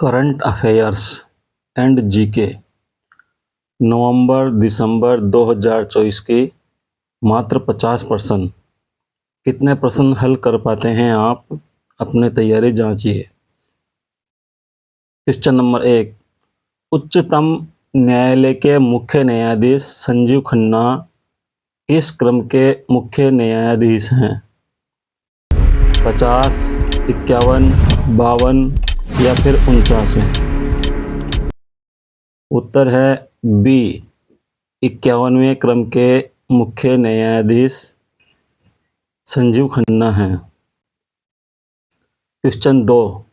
Current affairs and GK नवंबर-दिसंबर 2024 की मात्र 50 प्रश्न। कितने प्रश्न हल कर पाते हैं आप? अपनी तैयारी जांचिए। क्वेश्चन नंबर 1, उच्चतम न्यायालय के मुख्य न्यायाधीश संजीव खन्ना किस क्रम के मुख्य न्यायाधीश हैं? 50, 51, 52 या फिर 49? उत्तर है बी, 51वें क्रम के मुख्य न्यायाधीश संजीव खन्ना हैं। क्वेश्चन 2,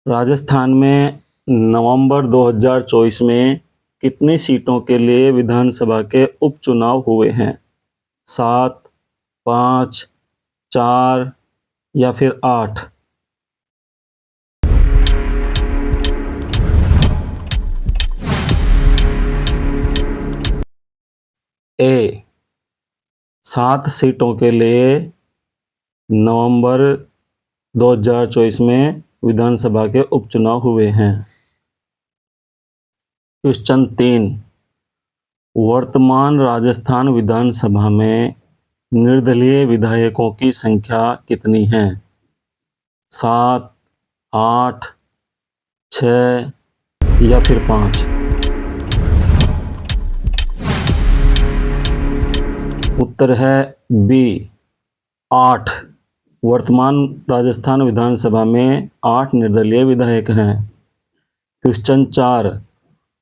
राजस्थान में नवंबर 2024 में कितनी सीटों के लिए विधानसभा के उपचुनाव हुए हैं? 7, 5, 4 या फिर 8? ए, 7 सीटों के लिए नवंबर 2024 में विधानसभा के उपचुनाव हुए हैं। क्वेश्चन 3, वर्तमान राजस्थान विधानसभा में निर्दलीय विधायकों की संख्या कितनी है? 7, 8, 6 या फिर 5? उत्तर है बी, 8। वर्तमान राजस्थान विधानसभा में 8 निर्दलीय विधायक हैं। क्वेश्चन 4,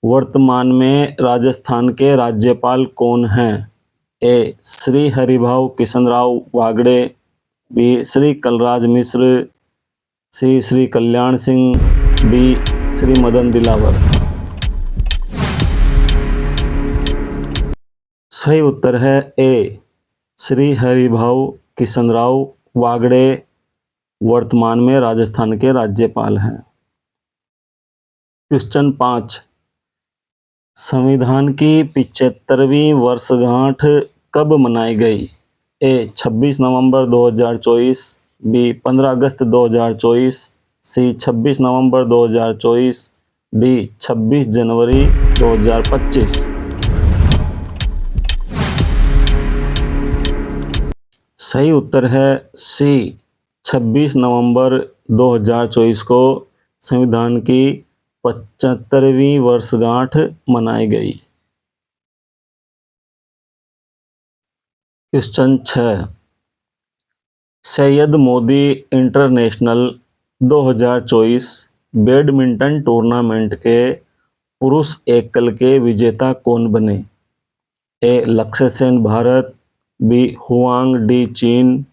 वर्तमान में राजस्थान के राज्यपाल कौन हैं? ए, श्री हरिभाऊ किशनराव वागड़े, बी, श्री कलराज मिश्र, सी, श्री कल्याण सिंह, डी, श्री मदन दिलावर। सही उत्तर है ए, श्री हरिभाऊ किशनराव वागड़े वर्तमान में राजस्थान के राज्यपाल हैं। क्वेश्चन 5, संविधान की 75वीं वर्षगांठ कब मनाई गई? ए, 26 नवंबर 2024, बी, 15 अगस्त 2024, सी, 26 नवंबर 2024, डी, 26 जनवरी 2025। सही उत्तर है सी, 26 नवंबर 2024 को संविधान की 75वीं वर्षगांठ मनाई गई। Question 6, Syed Modi international 2024 badminton tournament के पुरुष एकल के विजेता कौन बने? A, Lakshya Sen Bharat, B, Huang Di चीन,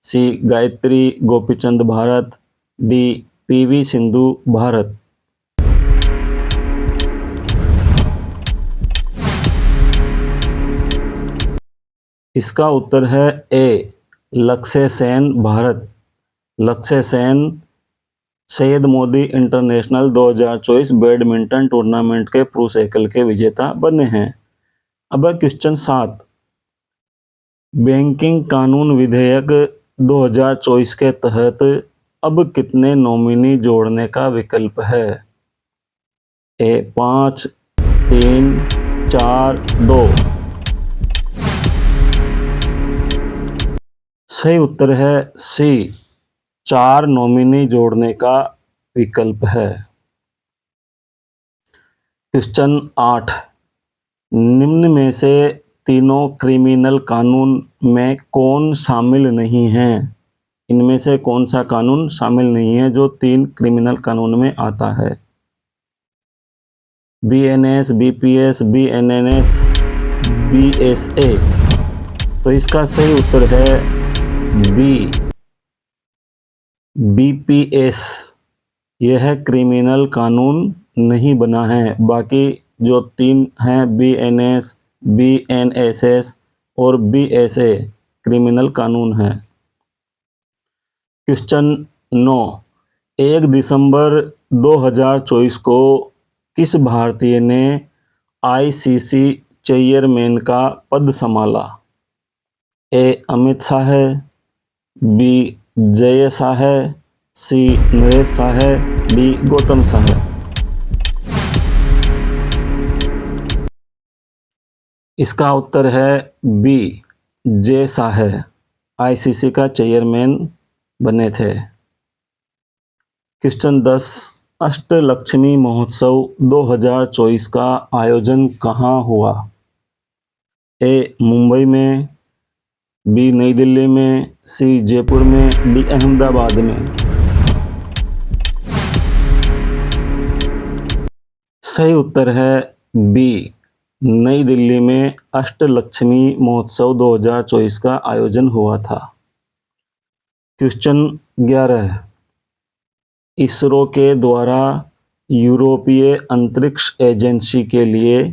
C, Gayatri Gopichand Bharat, D, PV Sindhu Bharat. इसका उत्तर है A, Lakshya Sen Bharat. Lakshya Sen Syed Modi international 2024 badminton tournament के पुरुष एकल के विजेता बने हैं। अब क्वेश्चन 7, बैंकिंग कानून विधेयक 2024 के तहत अब कितने नॉमिनी जोड़ने का विकल्प है? ए, 5, 3, 4, 2। सही उत्तर है सी, 4 नॉमिनी जोड़ने का विकल्प है। क्वेश्चन 8, निम्न में से तीनों क्रिमिनल कानून में कौन शामिल नहीं है? इनमें से कौन सा कानून शामिल नहीं है जो 3 क्रिमिनल कानून में आता है? BNS, BPS, BNNS, BSA. तो इसका सही उत्तर है बी, बीपीएस। यह क्रिमिनल कानून नहीं बना है। बाकी जो 3 हैं बीएनएस, बीएनएसएस और बीएसए क्रिमिनल कानून है। क्वेश्चन 9, 1 दिसंबर 2024 को किस भारतीय ने आईसीसी चेयरमैन का पद संभाला? ए, अमित शाह है, बी, जय शाह है, सी, नरेश शाह है, डी गौतम सा है। इसका उत्तर है बी जे शाह है, आईसीसी का चेयरमैन बने थे। क्वेश्चन 10, अष्टलक्ष्मी महोत्सव 2024 का आयोजन कहाँ हुआ? ए मुंबई में, बी नई दिल्ली में, सी जयपुर में, डी अहमदाबाद में। सही उत्तर है बी नई दिल्ली में अष्टलक्ष्मी महोत्सव 2024 का आयोजन हुआ था। क्वेश्चन 11, इसरो के द्वारा यूरोपीय अंतरिक्ष एजेंसी के लिए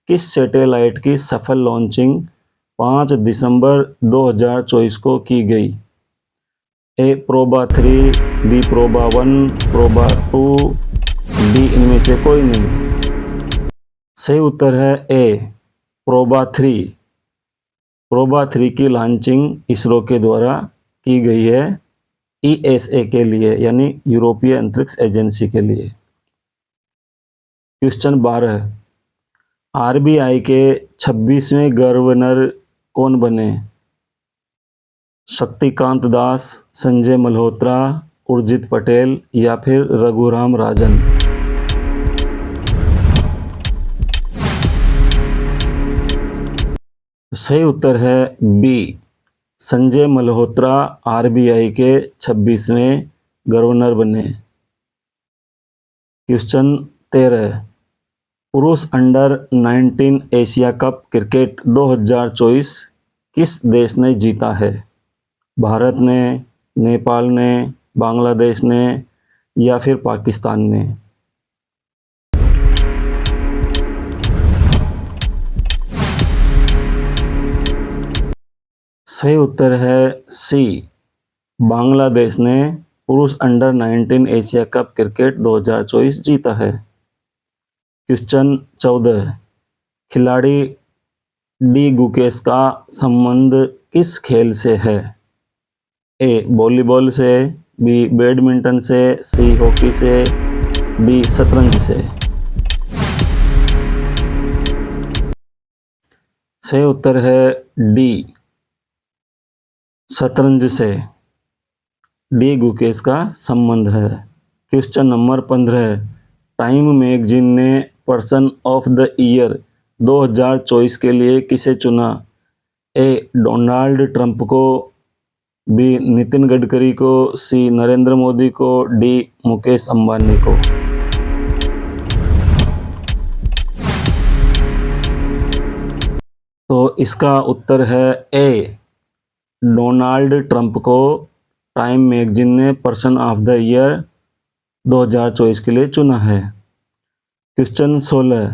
किस सैटेलाइट की सफल लॉन्चिंग 5 दिसंबर 2024 को की गई? A Proba 3, B Proba 1, Proba 2, D इनमें से कोई नहीं। सही उत्तर है ए प्रोबा 3। प्रोबा 3 की लॉन्चिंग इसरो के द्वारा की गई है ईएसए के लिए, यानी यूरोपीय अंतरिक्ष एजेंसी के लिए। क्वेश्चन 12, आरबीआई के 26वें गवर्नर कौन बने? शक्तिकांत दास, संजय मल्होत्रा, उर्जित पटेल या फिर रघुराम राजन? सही उत्तर है बी संजय मल्होत्रा आरबीआई के 26वें गवर्नर बने। क्वेश्चन 13, पुरुष अंडर 19 एशिया कप क्रिकेट 2024 किस देश ने जीता है? भारत ने, नेपाल ने, बांग्लादेश ने या फिर पाकिस्तान ने? सही उत्तर है सी बांग्लादेश ने पुरुष अंडर 19 एशिया कप क्रिकेट 2024 जीता है। क्वेश्चन 14, खिलाड़ी डी गुकेश का संबंध किस खेल से है? ए वॉलीबॉल से, बी बैडमिंटन से, सी हॉकी से, डी शतरंज से? सही उत्तर है डी शतरंज से। डी गुकेश का संबंध है। क्वेश्चन नंबर 15, टाइम मैगजीन ने पर्सन ऑफ द ईयर 2024 के लिए किसे चुना? ए डोनाल्ड ट्रंप को, बी नितिन गडकरी को, सी नरेंद्र मोदी को, डी मुकेश अंबानी को? तो इसका उत्तर है ए डोनाल्ड ट्रंप को टाइम मैगजीन ने पर्सन ऑफ द ईयर 2024 के लिए चुना है। क्वेश्चन 16,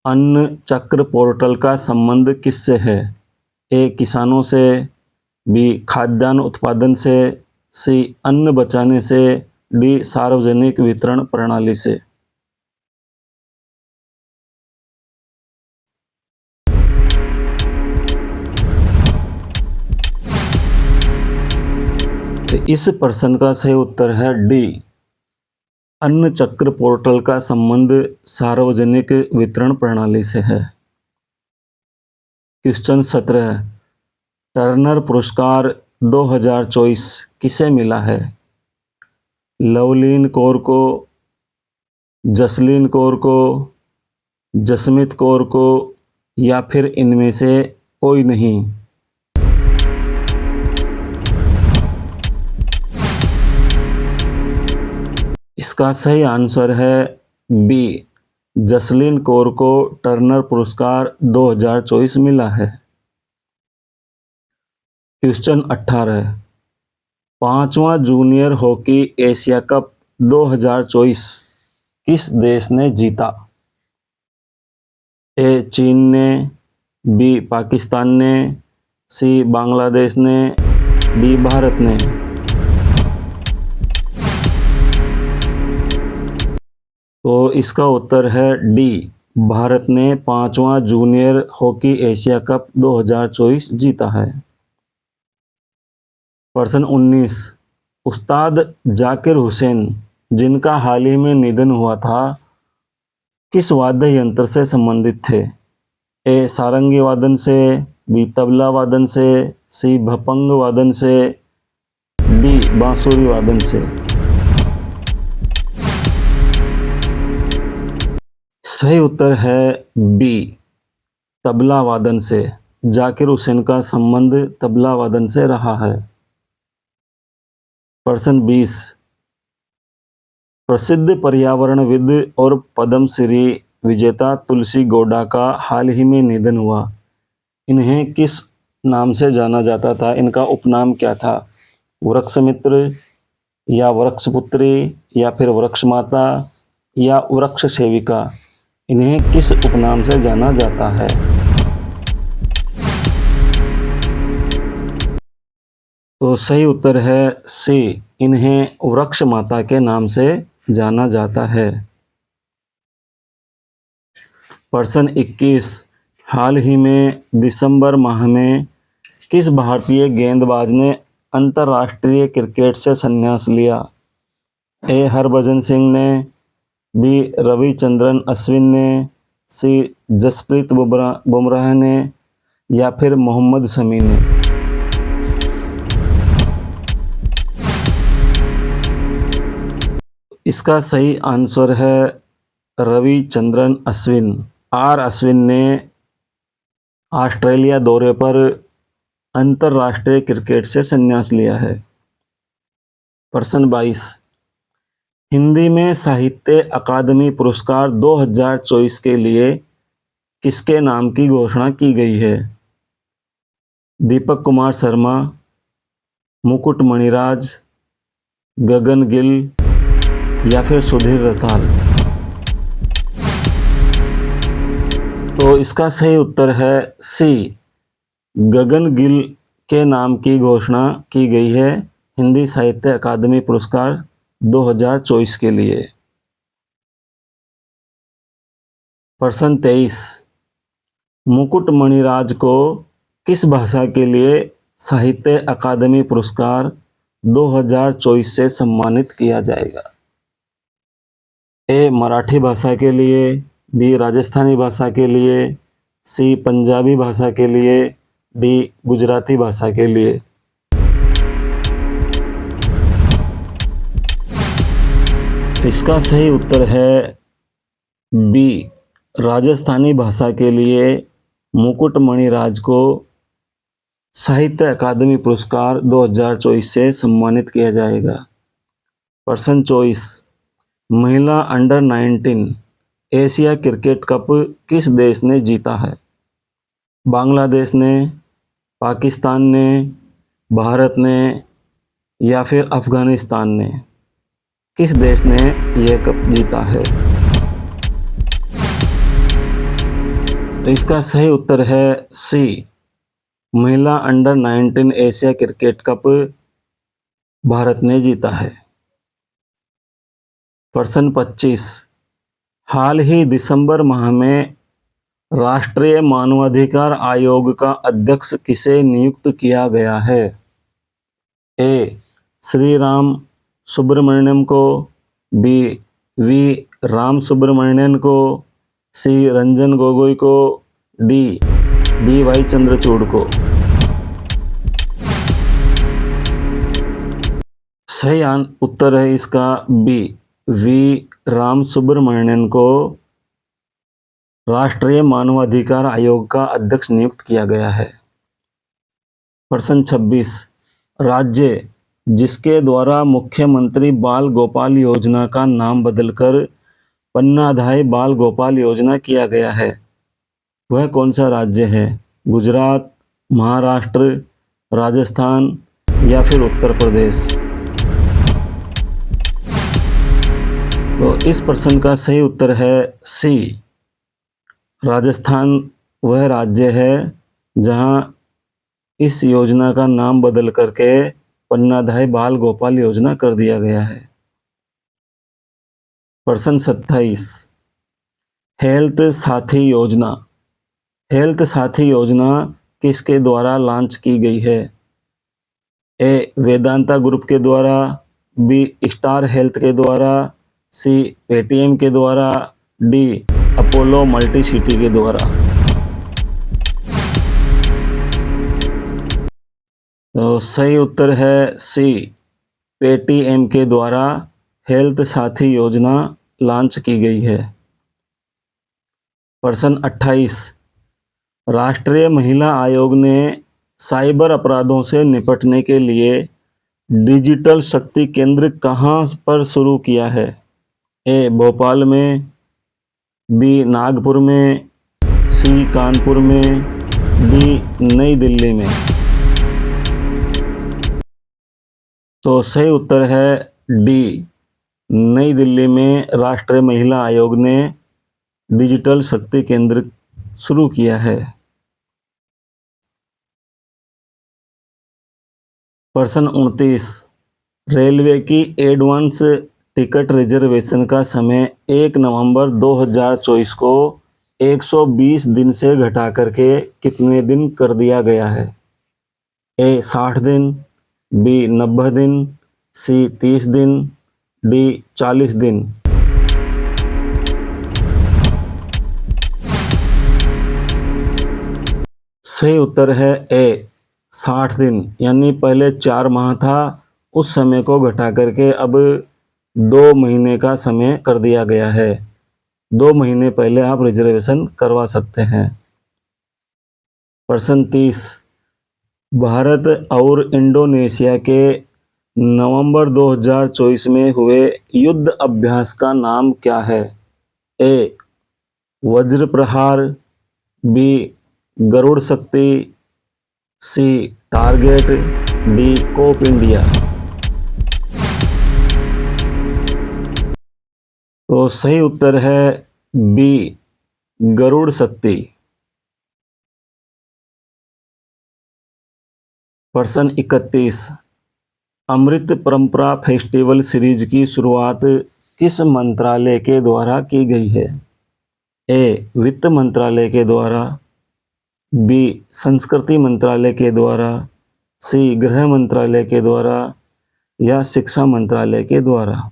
अन्न चक्र पोर्टल का संबंध किससे है? ए किसानों से, बी खाद्यान्न उत्पादन से, सी अन्न बचाने से, डी सार्वजनिक वितरण प्रणाली से? तो इस प्रश्न का सही उत्तर है डी अन्न चक्र पोर्टल का संबंध सार्वजनिक वितरण प्रणाली से है। क्वेश्चन 17, टर्नर पुरस्कार 2024 किसे मिला है? लवलीन कौर को, जसलीन कौर को, जसमीत कौर को या फिर इनमें से कोई नहीं? इसका सही आंसर है बी जसलीन कौर को टर्नर पुरस्कार 2024 मिला है। क्वेश्चन 18, 5वां जूनियर हॉकी एशिया कप 2024 किस देश ने जीता? ए चीन ने, बी पाकिस्तान ने, सी बांग्लादेश ने, डी भारत ने? तो इसका उत्तर है डी भारत ने 5वां जूनियर हॉकी एशिया कप 2024 जीता है। प्रश्न 19, उस्ताद जाकिर हुसैन जिनका हाल ही में निधन हुआ था किस वाद्य यंत्र से संबंधित थे? ए सारंगी वादन से, बी तबला वादन से, सी भपंग वादन से, डी बांसुरी वादन से। सही उत्तर है बी तबला वादन से। जाकिर हुसैन का संबंध तबला वादन से रहा है। प्रश्न 20, प्रसिद्ध पर्यावरणविद और पद्मश्री विजेता तुलसी गौड़ा का हाल ही में निधन हुआ। इन्हें किस नाम से जाना जाता था? इनका उपनाम क्या था? वृक्षमित्र या वृक्षपुत्री या फिर वृक्षमाता या वृक्ष सेविका? इन्हें किस उपनाम से जाना जाता है? तो सही उत्तर है सी, इन्हें वृक्ष माता के नाम से जाना जाता है। प्रश्न 21, हाल ही में दिसंबर माह में किस भारतीय गेंदबाज ने अंतर्राष्ट्रीय क्रिकेट से संन्यास लिया? ए हरभजन सिंह ने, बी रविचंद्रन अश्विन ने, सी जसप्रीत बुमराह ने या फिर मोहम्मद शमी ने? इसका सही आंसर है रविचंद्रन अश्विन। आर अश्विन ने ऑस्ट्रेलिया दौरे पर अंतर्राष्ट्रीय क्रिकेट से संन्यास लिया है। प्रश्न 22, हिंदी में साहित्य अकादमी पुरस्कार 2024 के लिए किसके नाम की घोषणा की गई है? दीपक कुमार शर्मा, मुकुट मणिराज, गगन गिल या फिर सुधीर रसाल? तो इसका सही उत्तर है सी, गगन गिल के नाम की घोषणा की गई है हिंदी साहित्य अकादमी पुरस्कार 2024 के लिए। प्रश्न 23, मुकुट मणिराज को किस भाषा के लिए साहित्य अकादमी पुरस्कार 2024 से सम्मानित किया जाएगा? ए मराठी भाषा के लिए, बी राजस्थानी भाषा के लिए, सी पंजाबी भाषा के लिए, डी गुजराती भाषा के लिए? इसका सही उत्तर है बी राजस्थानी भाषा के लिए मुकुट मणिराज को साहित्य अकादमी पुरस्कार 2024 से सम्मानित किया जाएगा। प्रश्न 24, महिला अंडर 19 एशिया क्रिकेट कप किस देश ने जीता है? बांग्लादेश ने, पाकिस्तान ने, भारत ने या फिर अफगानिस्तान ने? किस देश ने यह कप जीता है? तो इसका सही उत्तर है सी, महिला under 19 Asia cricket cup Bharat ने जीता है। प्रश्न 25, हाल ही दिसंबर माह में राष्ट्रीय मानवाधिकार आयोग का अध्यक्ष किसे नियुक्त किया गया है? ए श्री राम सुब्रमण्यम को, बी वी राम सुब्रमण्यन को, सी रंजन गोगोई को, डी वाई चंद्रचूड़ को? सही उत्तर है इसका बी, वी राम सुब्रमण्यन को राष्ट्रीय मानवाधिकार आयोग का अध्यक्ष नियुक्त किया गया है। प्रश्न 26, राज्य जिसके द्वारा मुख्यमंत्री बाल गोपाल योजना का नाम बदलकर पन्नाधाय बाल गोपाल योजना किया गया है, वह कौन सा राज्य है? गुजरात, महाराष्ट्र, राजस्थान या फिर उत्तर प्रदेश? तो इस प्रश्न का सही उत्तर है सी, राजस्थान वह राज्य है जहां इस योजना का नाम बदल करके पन्नाधाय बाल गोपाल योजना कर दिया गया है। प्रश्न 27, हेल्थ साथी योजना, हेल्थ साथी योजना किसके द्वारा लॉन्च की गई है? ए वेदांता ग्रुप के द्वारा, बी स्टार हेल्थ के द्वारा, सी पेटीएम के द्वारा, डी अपोलो मल्टी सिटी के द्वारा। तो सही उत्तर है सी, पेटीएम के द्वारा हेल्थ साथी योजना लॉन्च की गई है। प्रश्न 28, राष्ट्रीय महिला आयोग ने साइबर अपराधों से निपटने के लिए डिजिटल शक्ति केंद्र कहाँ पर शुरू किया है? ए भोपाल में, बी नागपुर में, सी कानपुर में, डी नई दिल्ली में। तो सही उत्तर है डी, नई दिल्ली में राष्ट्रीय महिला आयोग ने डिजिटल शक्ति केंद्र शुरू किया है। प्रश्न 29, रेलवे की एडवांस टिकट रिजर्वेशन का समय 1 नवंबर 2024 को 120 दिन से घटा करके कितने दिन कर दिया गया है? ए 60 दिन, बी 90 दिन, सी 30 दिन, डी 40 दिन। सही उत्तर है ए 60 दिन, यानी पहले 4 माह था, उस समय को घटा करके अब 2 महीने का समय कर दिया गया है। 2 महीने पहले आप रिजर्वेशन करवा सकते हैं। प्रश्न 30, भारत और इंडोनेशिया के नवंबर 2024 में हुए युद्ध अभ्यास का नाम क्या है? ए वज्र प्रहार, बी गरुड़ शक्ति, सी टारगेट, डी कोप इंडिया। तो सही उत्तर है बी गरुड़ शक्ति। प्रश्न 31, अमृत परंपरा फेस्टिवल सीरीज की शुरुआत किस मंत्रालय के द्वारा की गई है? ए वित्त मंत्रालय के द्वारा, बी संस्कृति मंत्रालय के द्वारा, सी गृह मंत्रालय के द्वारा या शिक्षा मंत्रालय के द्वारा।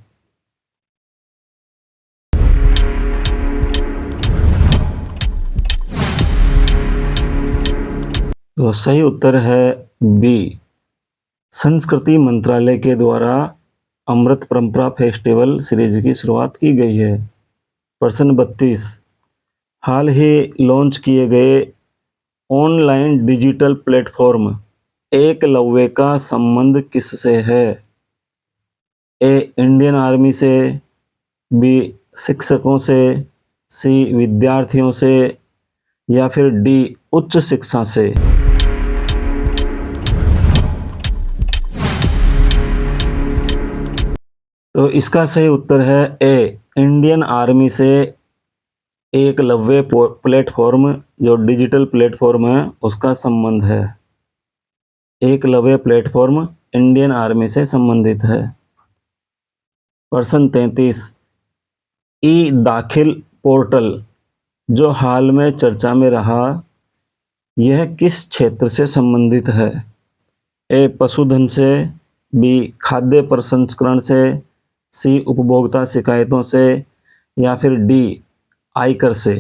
तो सही उत्तर है बी, संस्कृति मंत्रालय के द्वारा अमृत परंपरा फेस्टिवल सीरीज की शुरुआत की गई है। प्रश्न 32, हाल ही लॉन्च किए गए ऑनलाइन डिजिटल प्लेटफॉर्म एकलव्य का संबंध किससे है? ए इंडियन आर्मी से, बी शिक्षकों से, सी विद्यार्थियों से या फिर डी उच्च शिक्षा से। तो इसका सही उत्तर है ए इंडियन आर्मी से एकलव्य प्लेटफॉर्म, जो डिजिटल प्लेटफॉर्म है उसका संबंध है। एकलव्य प्लेटफॉर्म इंडियन आर्मी से संबंधित है। प्रश्न 33, ई दाखिल पोर्टल जो हाल में चर्चा में रहा, यह किस क्षेत्र से संबंधित है? ए पशुधन से, बी खाद्य प्रसंस्करण से, सी उपभोक्ता शिकायतों से या फिर डी आयकर से।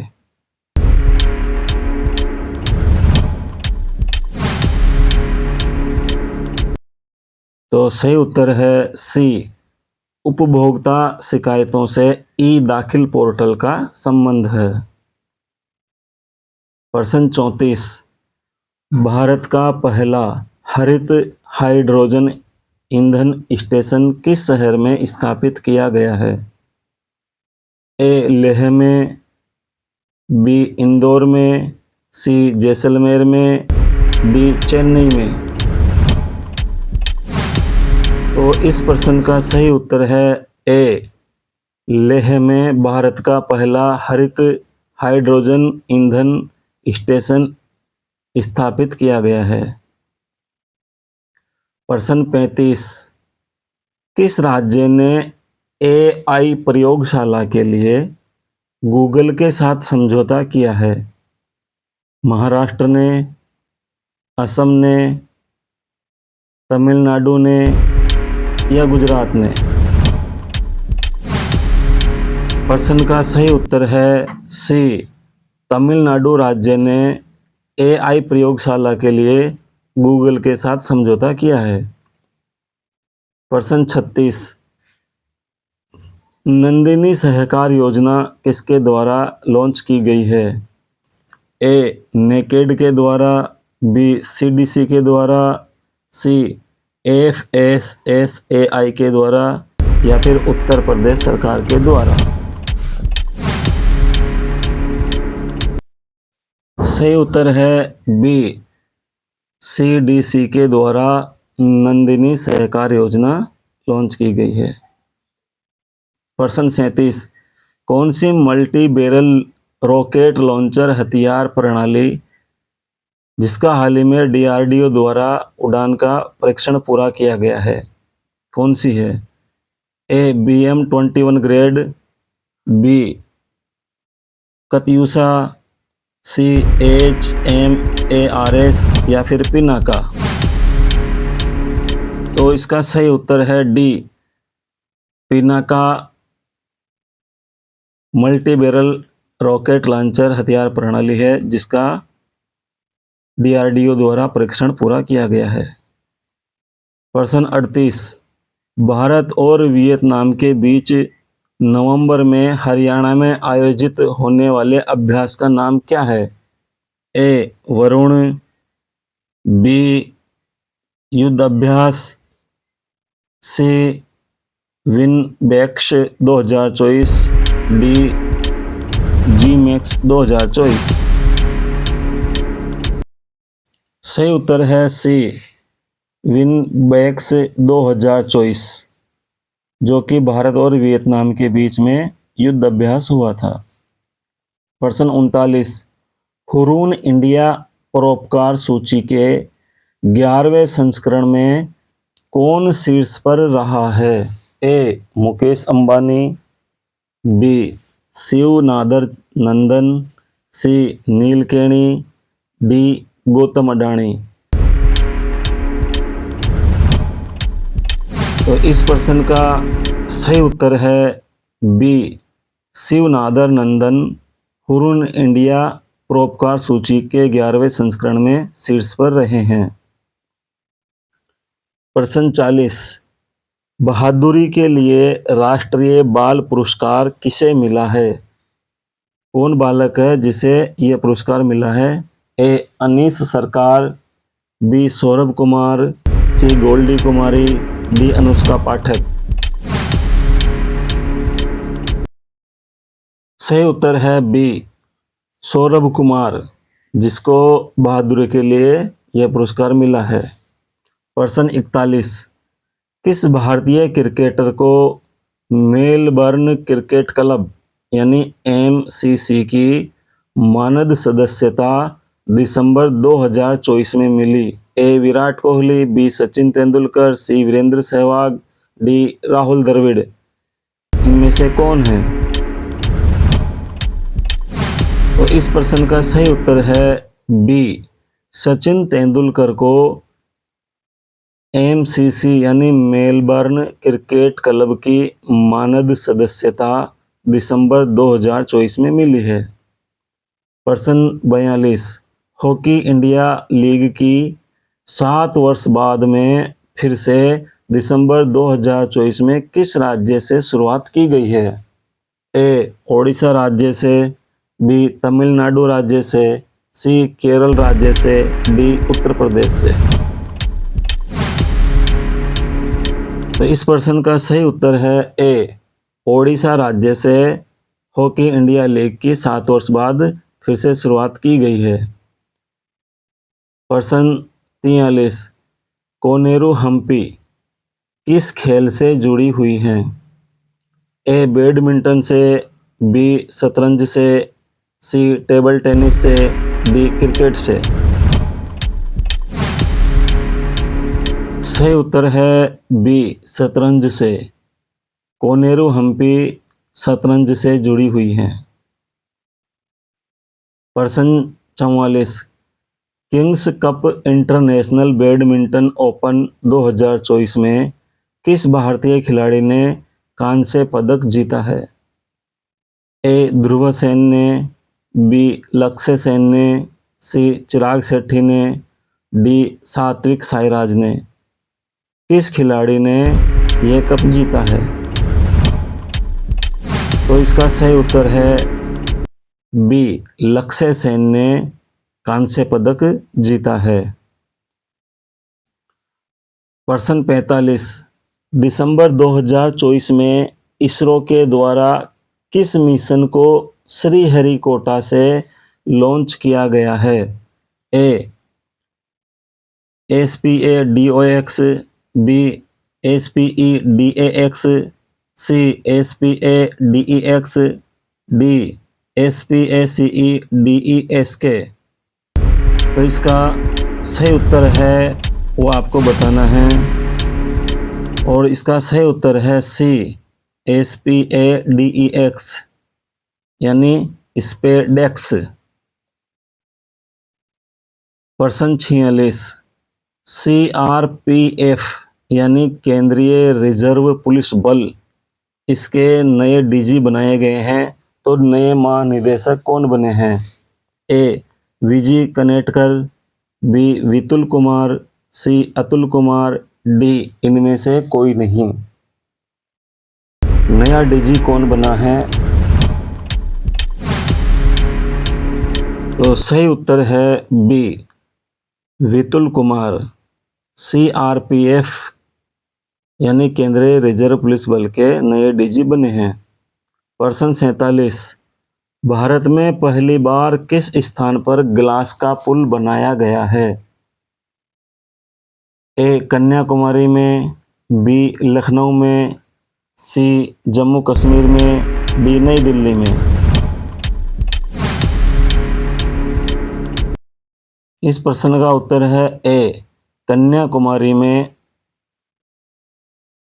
तो सही उत्तर है सी, उपभोक्ता शिकायतों से ई दाखिल पोर्टल का संबंध है। प्रश्न 34, भारत का पहला हरित हाइड्रोजन ईंधन स्टेशन किस शहर में स्थापित किया गया है? ए लेह में, बी इंदौर में, सी जैसलमेर में, डी चेन्नई में। तो इस प्रश्न का सही उत्तर है ए लेह में भारत का पहला हरित हाइड्रोजन ईंधन स्टेशन स्थापित किया गया है। प्रश्न 35, किस राज्य ने एआई प्रयोगशाला के लिए गूगल के साथ समझौता किया है? महाराष्ट्र ने, असम ने, तमिलनाडु ने या गुजरात ने? प्रश्न का सही उत्तर है सी, तमिलनाडु राज्य ने एआई प्रयोगशाला के लिए गूगल के साथ समझौता किया है। प्रश्न 36, नंदिनी सहकार योजना किसके द्वारा लॉन्च की गई है? ए, नेकेड के द्वारा, बी, सीडीसी के द्वारा, सी, एफएसएसएआई के द्वारा, या फिर उत्तर प्रदेश सरकार के द्वारा? सही उत्तर है बी, सीडीसी के द्वारा नंदिनी सहकार योजना लॉन्च की गई है। प्रश्न 37, कौन सी मल्टी बैरल रॉकेट लॉन्चर हथियार प्रणाली जिसका हाल ही में डीआरडीओ द्वारा उड़ान का परीक्षण पूरा किया गया है, कौन सी है? ए, BM-21 ग्रेड, बी, कत्यूसा, सी, HMARS, या फिर पिनाका? तो इसका सही उत्तर है D, Pinaka multi barrel rocket launcher हथियार प्रणाली है जिसका डीआरडीओ द्वारा परीक्षण पूरा किया गया है। प्रश्न 38, भारत और वियतनाम के बीच नवंबर में हरियाणा में आयोजित होने वाले अभ्यास का नाम क्या है? ए, वरुण, बी, युद्ध अभ्यास, सी, विनबैक्स 2024, डी, GMAX 2024? सही उत्तर है सी, विनबैक्स 2024, जो कि भारत और वियतनाम के बीच में युद्ध अभ्यास हुआ था। प्रश्न 39, हुरून इंडिया परोपकार सूची के 11वें संस्करण में कौन शीर्ष पर रहा है? ए, मुकेश अंबानी, बी, शिव नादर नंदन, सी, नीलकेणी, डी, गौतम अडानी? तो इस प्रश्न का सही उत्तर है बी, शिव नादर नंदन हुरून इंडिया परोपकार सूची के 11वें संस्करण में शीर्ष पर रहे हैं। प्रश्न 40, बहादुरी के लिए राष्ट्रीय बाल पुरस्कार किसे मिला है? कौन बालक है जिसे यह पुरस्कार मिला है? ए, अनीस सरकार, बी, सौरभ कुमार, सी, गोल्डी कुमारी, डी, अनुष्का पाठक? सही उत्तर है बी, सौरभ कुमार, जिसको बहादुरी के लिए यह पुरस्कार मिला है। प्रश्न 41, किस भारतीय क्रिकेटर को मेलबर्न क्रिकेट क्लब यानी MCC की मानद सदस्यता दिसंबर 2024 में मिली? ए, विराट कोहली, बी, सचिन तेंदुलकर, सी, वीरेंद्र सहवाग, डी, राहुल द्रविड़? इनमें से कौन है? तो इस प्रश्न का सही उत्तर है बी, सचिन तेंदुलकर को MCC यानी मेलबर्न क्रिकेट क्लब की मानद सदस्यता दिसंबर 2024 में मिली है। प्रश्न 42, हॉकी इंडिया लीग की 7 वर्ष बाद में फिर से दिसंबर 2024 में किस राज्य से शुरुआत की गई है? ए, ओडिशा राज्य से, बी, तमिलनाडु राज्य से, सी, केरल राज्य से, डी, उत्तर प्रदेश से? तो इस प्रश्न का सही उत्तर है ए, ओडिशा राज्य से हॉकी इंडिया लीग की 7 वर्ष बाद फिर से शुरुआत की गई है। प्रश्न 43, कोनेरू हम्पी किस खेल से जुड़ी हुई हैं? ए, बैडमिंटन से, बी, शतरंज से, सी, टेबल टेनिस से, डी, क्रिकेट से? सही उत्तर है बी, शतरंज से। कोनेरू हम्पी शतरंज से जुड़ी हुई हैं। प्रश्न 44, Kings cup international badminton open 2024 में किस भारतीय खिलाड़ी ने कांस्य पदक जीता है? ए. ध्रुव सेन ने, बी. लक्ष्य सेन ने, सी. चिराग शेट्टी ने, डी. सात्विक साईराज ने। किस खिलाड़ी ने यह कप जीता है? तो इसका सही उत्तर है बी. लक्ष्य सेन ने कांस्य पदक जीता है। प्रश्न 45। दिसंबर 2024 में इसरो के द्वारा किस मिशन को श्रीहरिकोटा से लॉन्च किया गया है? A. SPADOX, B. SPEDAX, C. SPADEX, D. SPACEDESK। तो इसका सही उत्तर है वो आपको बताना है और इसका सही उत्तर है सी. SPADEX यानी स्पेडेक्स। प्रश्न 46। CRPF यानी केंद्रीय रिजर्व पुलिस बल, इसके नए डीजी बनाए गए हैं, तो नए महानिदेशक कौन बने हैं? ए. विजय कनेटकर, बी. विपुल कुमार, सी. अतुल कुमार, डी. इनमें से कोई नहीं। नया डीजी कौन बना है? तो सही उत्तर है बी. विपुल कुमार। CRPF यानी केंद्रीय रिजर्व पुलिस बल के नए डीजी बने हैं। प्रश्न 47। भारत में पहली बार किस स्थान पर ग्लास का पुल बनाया गया है? ए. कन्याकुमारी में, बी. लखनऊ में, सी. जम्मू कश्मीर में, डी. नई दिल्ली में। इस प्रश्न का उत्तर है ए. कन्याकुमारी में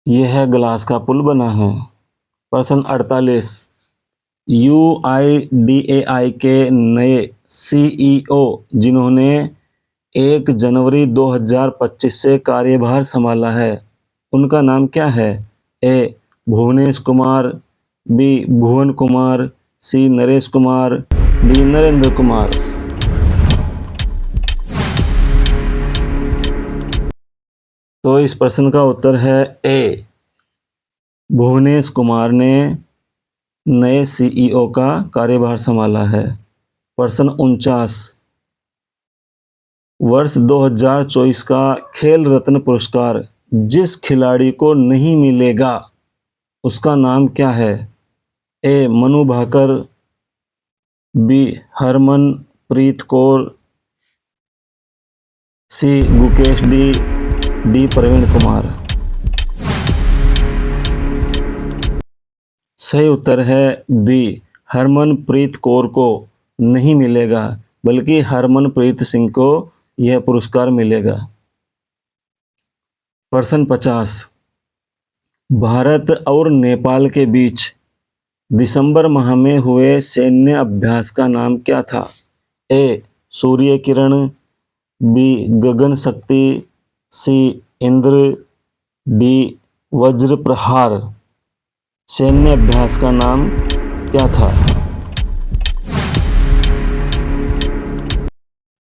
यह ग्लास का पुल बना है। प्रश्न 48। UIDAI के नए CEO जिन्होंने 1 जनवरी 2025 से कार्यभार संभाला है, उनका नाम क्या है? ए. भुवनेश कुमार, बी. भुवन कुमार, सी. नरेश कुमार, डी. नरेंद्र कुमार। तो इस प्रश्न का उत्तर है ए. भुवनेश कुमार ने नए CEO का कार्यभार संभाला है। प्रश्न 49। वर्ष 2024 का खेल रत्न पुरस्कार जिस खिलाड़ी को नहीं मिलेगा उसका नाम क्या है? ए. मनु भाकर, बी. हरमनप्रीत कौर, सी. गुकेश डी. प्रवीण कुमार। सही उत्तर है बी. हरमनप्रीत कौर को नहीं मिलेगा, बल्कि हरमनप्रीत सिंह को यह पुरस्कार मिलेगा। प्रश्न 50। भारत और नेपाल के बीच दिसंबर माह में हुए सैन्य अभ्यास का नाम क्या था? ए. सूर्य किरण, बी. गगन शक्ति, सी. इंद्र, डी. वज्र प्रहार। सैन्य अभ्यास का नाम क्या था?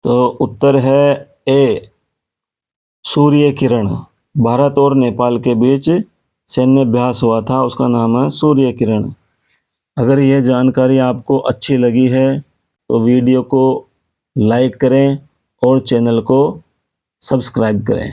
तो उत्तर है ए. सूर्य किरण। भारत और नेपाल के बीच सैन्य अभ्यास हुआ था, उसका नाम है सूर्य किरण। अगर यह जानकारी आपको अच्छी लगी है तो वीडियो को लाइक करें और चैनल को सब्सक्राइब करें।